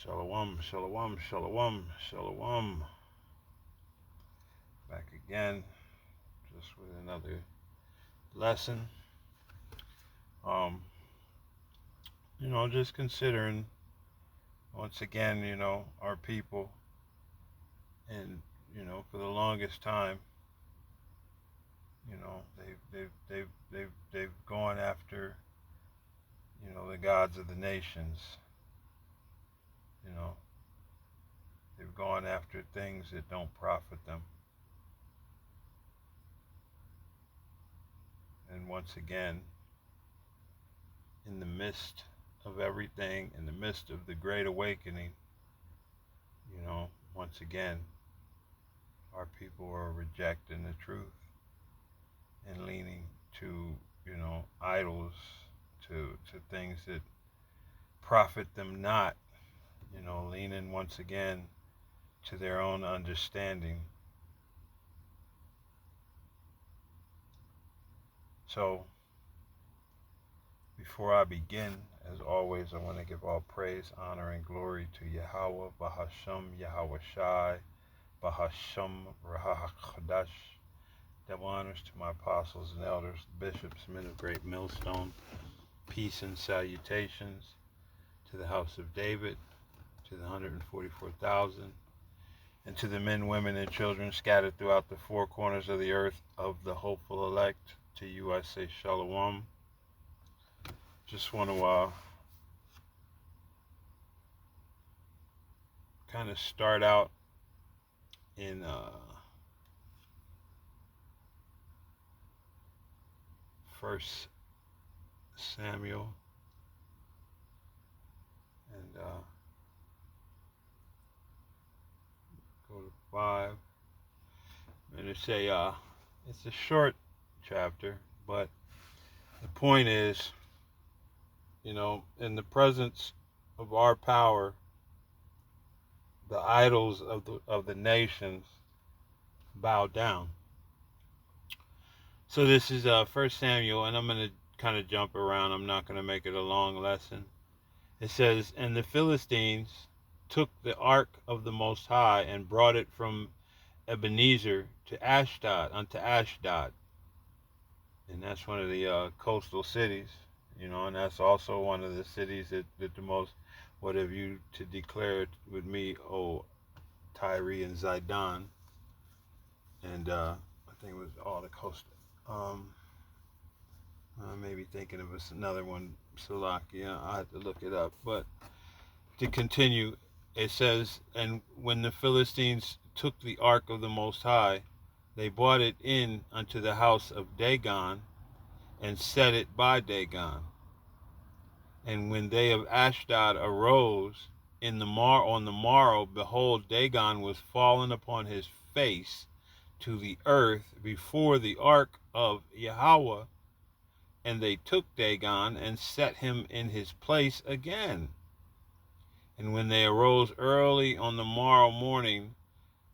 Shalom, shalom, shalom, shalom. Back again, just with another lesson. Um, just considering once again, our people, and for the longest time, they've gone after, the gods of the nations. You know, they've gone after things that don't profit them. And once again, in the midst of everything, in the midst of the Great Awakening, once again, our people are rejecting the truth and leaning to, idols, to things that profit them not, leaning once again to their own understanding. So, before I begin, as always, I want to give all praise, honor, and glory to Yahawah, Bahasham, YAHAWAHSHI, Bahasham, Rahachadash. Double honors to my apostles and elders, bishops, men of great millstone. Peace and salutations to the house of David, to the 144,000, and to the men, women, and children scattered throughout the four corners of the earth of the hopeful elect. To you I say shalom. Just want to kind of start out in First Samuel, and go to 5. And it's a short chapter, but the point is, in the presence of our power, the idols of the nations bow down. So this is 1 Samuel, and I'm going to kind of jump around. I'm not going to make it a long lesson. It says, and the Philistines took the ark of the Most High and brought it from Ebenezer to Ashdod, unto Ashdod. And that's one of the coastal cities, and that's also one of the cities that the most, what have you to declare with me, O Tyre and Zidon. And I think it was all the coast. I may be thinking of another one, Salakia. I have to look it up. But to continue, it says, and when the Philistines took the ark of the Most High, they brought it in unto the house of Dagon, and set it by Dagon. And when they of Ashdod arose on the morrow, behold, Dagon was fallen upon his face to the earth before the ark of Yahawah, and they took Dagon and set him in his place again. And when they arose early on the morrow morning,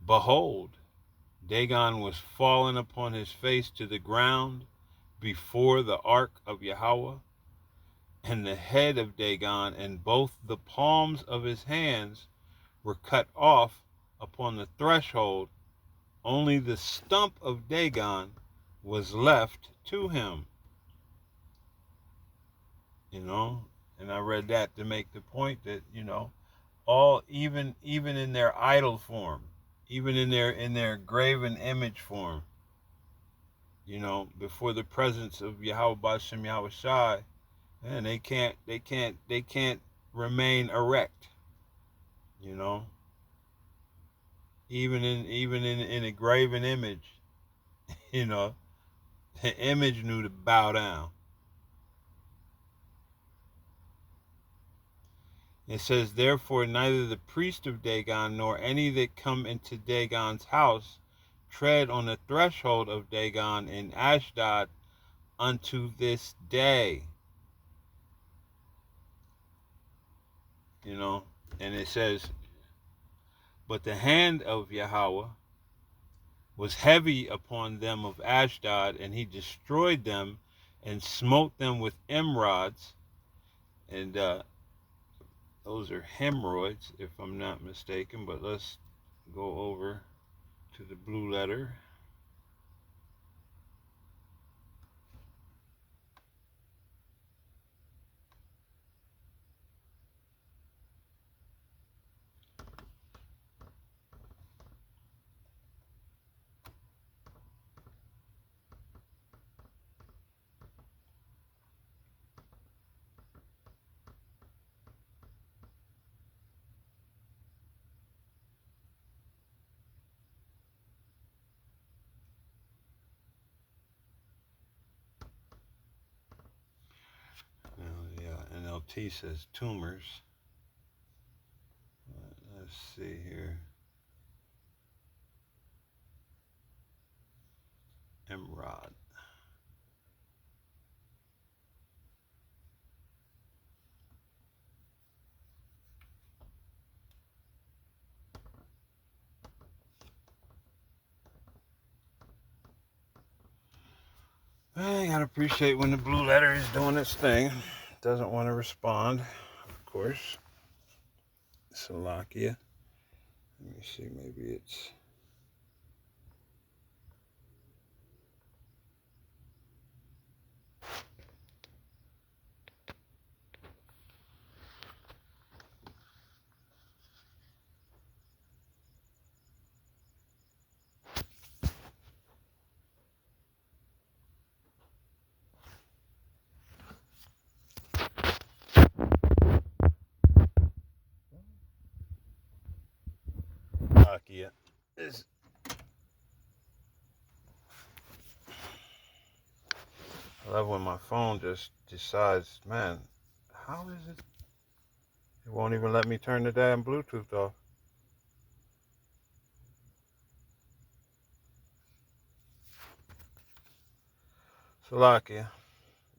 behold, Dagon was fallen upon his face to the ground before the ark of Yahawah, and the head of Dagon and both the palms of his hands were cut off upon the threshold. Only the stump of Dagon was left to him. And I read that to make the point that, all, even in their idol form, even in their graven image form, before the presence of Yahawah Bashem Yahawashi, and they can't remain erect, even in a graven image, the image knew to bow down. It says, therefore neither the priest of Dagon nor any that come into Dagon's house tread on the threshold of Dagon in Ashdod unto this day. And it says, but the hand of Yahawah was heavy upon them of Ashdod, and he destroyed them and smote them with emerods. And Those are hemorrhoids, if I'm not mistaken. But let's go over to the blue letter. Yeah, NLT says tumors. Let's see here. Emerald. I gotta appreciate when the blue letter is doing its thing. Doesn't want to respond, of course. Slovakia. Let me see, maybe it's... Slovakia. I love when my phone just decides, man, how is it? It won't even let me turn the damn Bluetooth off. Slovakia.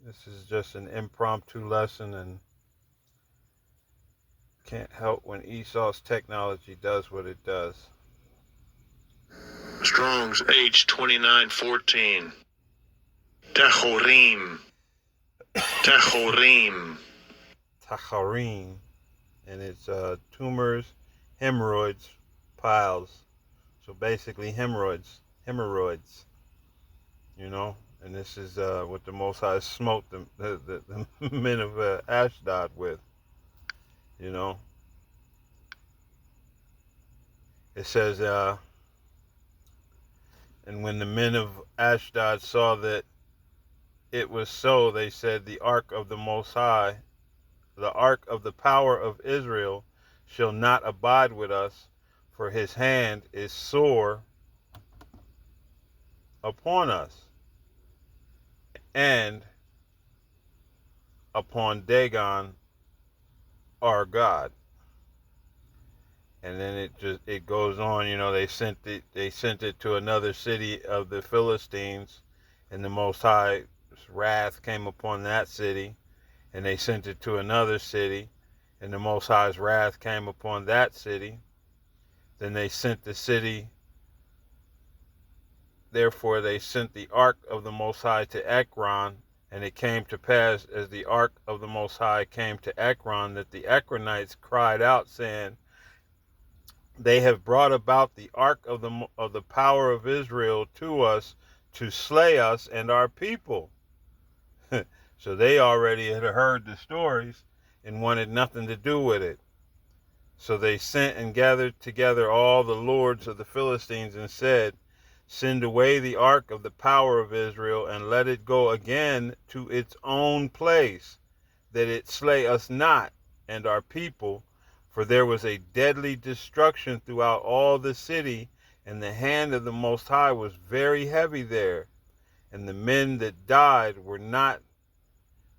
This is just an impromptu lesson, and can't help when Esau's technology does what it does. Strong's H2914. Tachorim. Tachorim. Tacharim. And it's tumors, hemorrhoids, piles. So basically hemorrhoids. You know? And this is what the Most High smote the men of Ashdod with. You know? It says, and when the men of Ashdod saw that it was so, they said, the ark of the Most High, the ark of the power of Israel, shall not abide with us, for his hand is sore upon us, and upon Dagon our God. And then it goes on, you know, they sent it to another city of the Philistines, and the Most High's wrath came upon that city, and they sent it to another city, and the Most High's wrath came upon that city. Then they sent the city, therefore they sent the ark of the Most High to Ekron, and it came to pass, as the ark of the Most High came to Ekron, that the Ekronites cried out, saying, they have brought about the ark of the power of Israel to us to slay us and our people. So they already had heard the stories and wanted nothing to do with it. So they sent and gathered together all the lords of the Philistines and said, send away the ark of the power of Israel, and let it go again to its own place, that it slay us not and our people. For there was a deadly destruction throughout all the city, and the hand of the Most High was very heavy there. And the men that died were not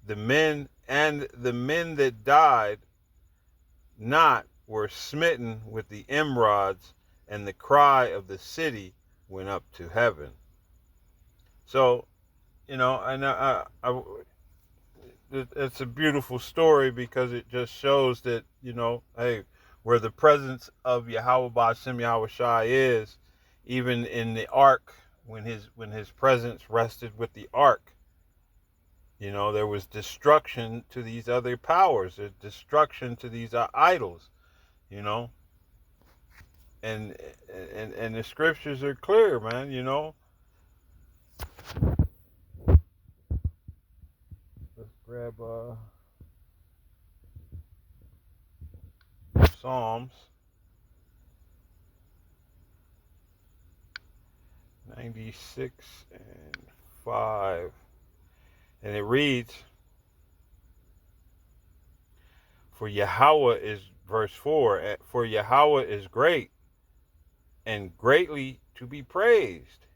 the men, and the men that died not were smitten with the emerods, and the cry of the city went up to heaven. So, you know, it's a beautiful story, because it just shows that, you know, hey, where the presence of YAHAWAHSHI is, even in the ark, when his presence rested with the ark, You know, there was destruction to these other powers. There's destruction to these idols. You know, and and the scriptures are clear, man. You know, let's grab Psalms 96 and 5, and it reads, "For Yahweh is," verse 4. "For Yahweh is great and greatly to be praised.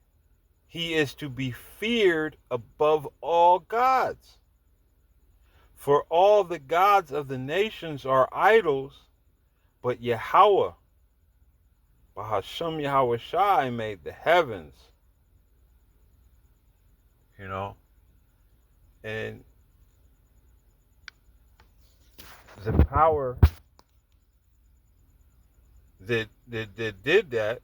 He is to be feared above all gods. For all the gods of the nations are idols, but Yahweh, YAHAWAHSHI, made the heavens." You know, and the power that did that,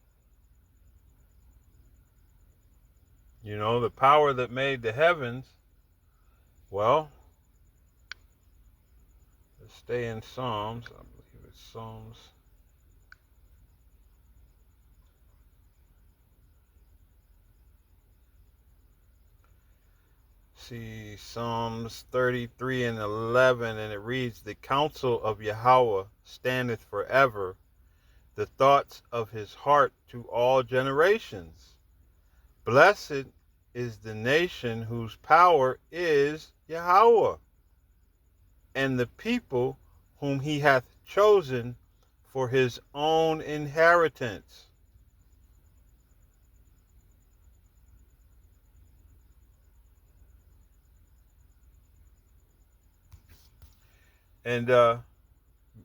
you know, the power that made the heavens, well, let's stay in Psalms. I believe it's Psalms. See, Psalms 33 and 11, and it reads, "The counsel of Yahweh standeth forever, the thoughts of his heart to all generations. Blessed is the nation whose power is Yahweh, and the people whom he hath chosen for his own inheritance." And,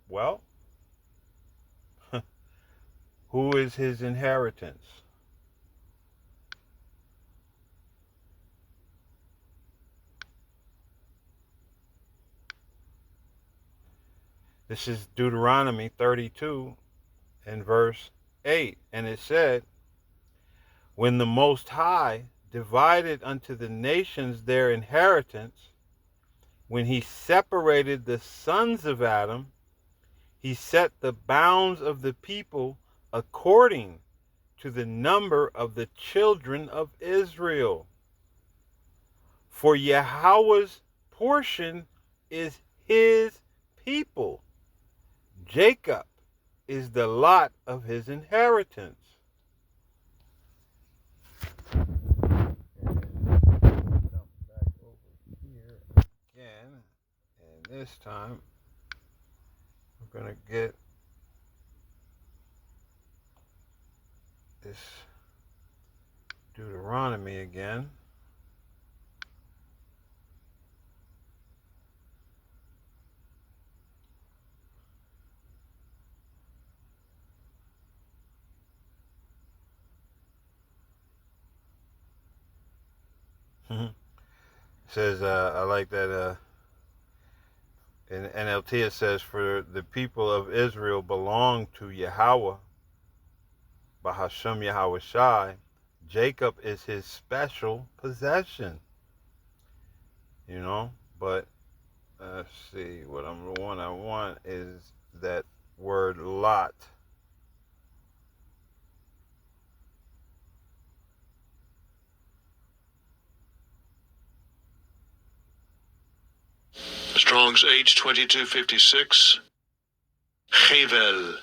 well, who is his inheritance? This is Deuteronomy 32 and verse 8. And it said, "When the Most High divided unto the nations their inheritance, when he separated the sons of Adam, he set the bounds of the people according to the number of the children of Israel. For Yahweh's portion is his people. Jacob is the lot of his inheritance." And jump back over here again, and this time we're going to get this Deuteronomy again. It says, I like that in NLT it says, "For the people of Israel belong to Yahweh, Bahashem YAHAWAHSHI. Jacob is his special possession." You know, but let's see, what the one I want is that word lot. Strong's H2256. Chevel.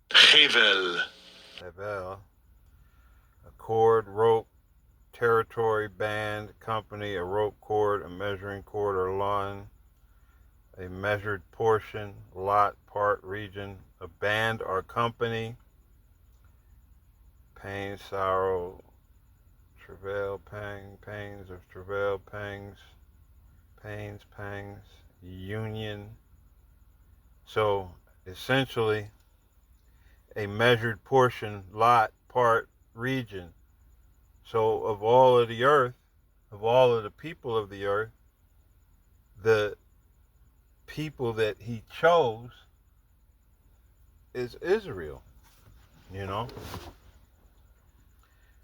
Chevel. Hevel. A cord, rope, territory, band, company, a rope cord, a measuring cord or line, a measured portion, lot, part, region, a band or company, pain, sorrow, travail, pang, pains of travail, pangs, pains, pangs, union. So essentially, a measured portion, lot, part, region. So of all of the earth, of all of the people of the earth, the people that he chose is Israel, you know.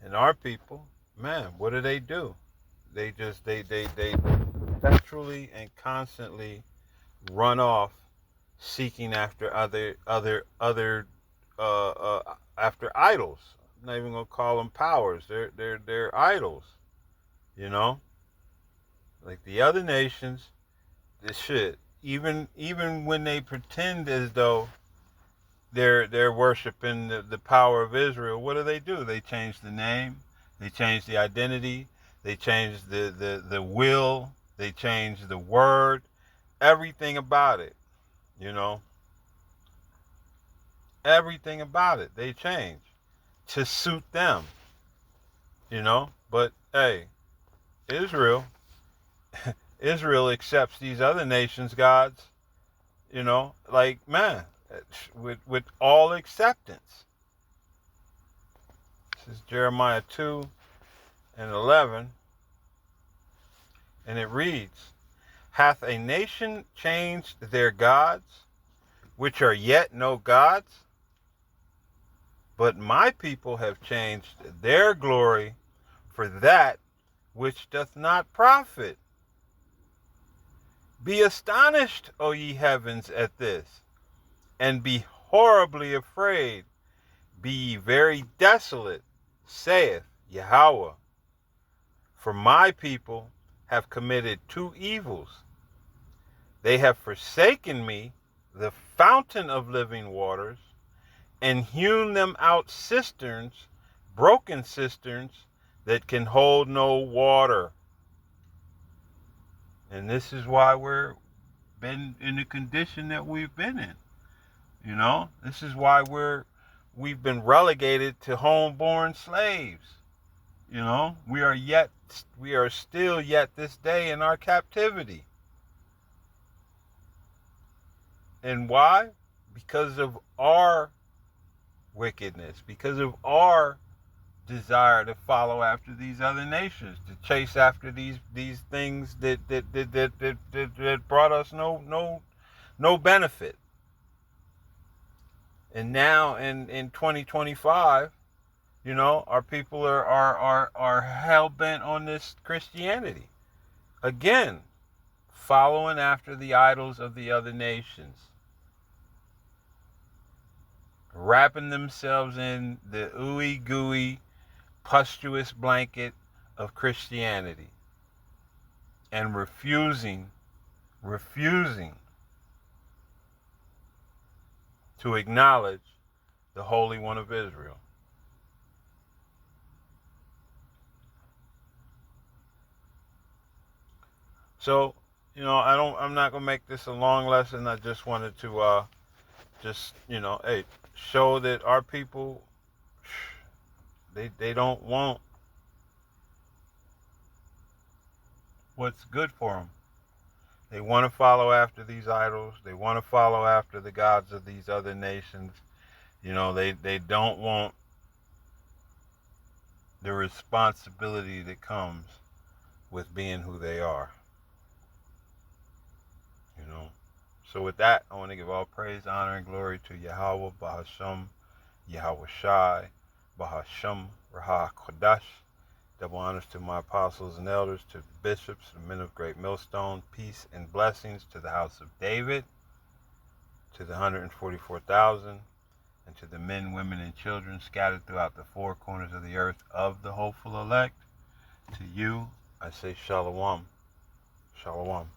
And our people, man, what do? They perpetually and constantly run off seeking after after idols. I'm not even gonna call them powers. They're idols. You know, like the other nations. This shit. Even when they pretend as though they're worshiping the power of Israel, what do? They change the name, they change the identity, they change the will, they change the word, everything about it, you know. Everything about it they change to suit them, you know. But hey, Israel Israel accepts these other nations' gods, you know, like man, with all acceptance. This is Jeremiah 2:11, and it reads, "Hath a nation changed their gods, which are yet no gods? But my people have changed their glory for that which doth not profit. Be astonished, O ye heavens, at this, and be horribly afraid. Be ye very desolate, saith Yahawah. For my people have committed two evils. They have forsaken me, the fountain of living waters, and hewn them out cisterns, broken cisterns, that can hold no water." And this is why we're been in the condition that we've been in. You know, this is why we've been relegated to homeborn slaves. You know, we are still yet this day in our captivity. And why? Because of our wickedness, because of our desire to follow after these other nations, to chase after these things that brought us no benefit. And now in 2025, you know, our people are hell bent on this Christianity again, following after the idols of the other nations, wrapping themselves in the ooey gooey pustulous blanket of Christianity, and refusing to acknowledge the Holy One of Israel. So, you know, I'm not gonna make this a long lesson. I just wanted to just, you know, hey, show that our people, they don't want what's good for them. They want to follow after these idols. They want to follow after the gods of these other nations. You know, they don't want the responsibility that comes with being who they are. You know. So with that, I want to give all praise, honor, and glory to Yahawah, Bahasham, YAHAWAHSHI, Bahasham, Raha Kodash. Double honors to my apostles and elders, to the bishops, the men of great millstone. Peace and blessings to the house of David, to the 144,000, and to the men, women, and children scattered throughout the four corners of the earth of the hopeful elect. To you, I say shalom. Shalom.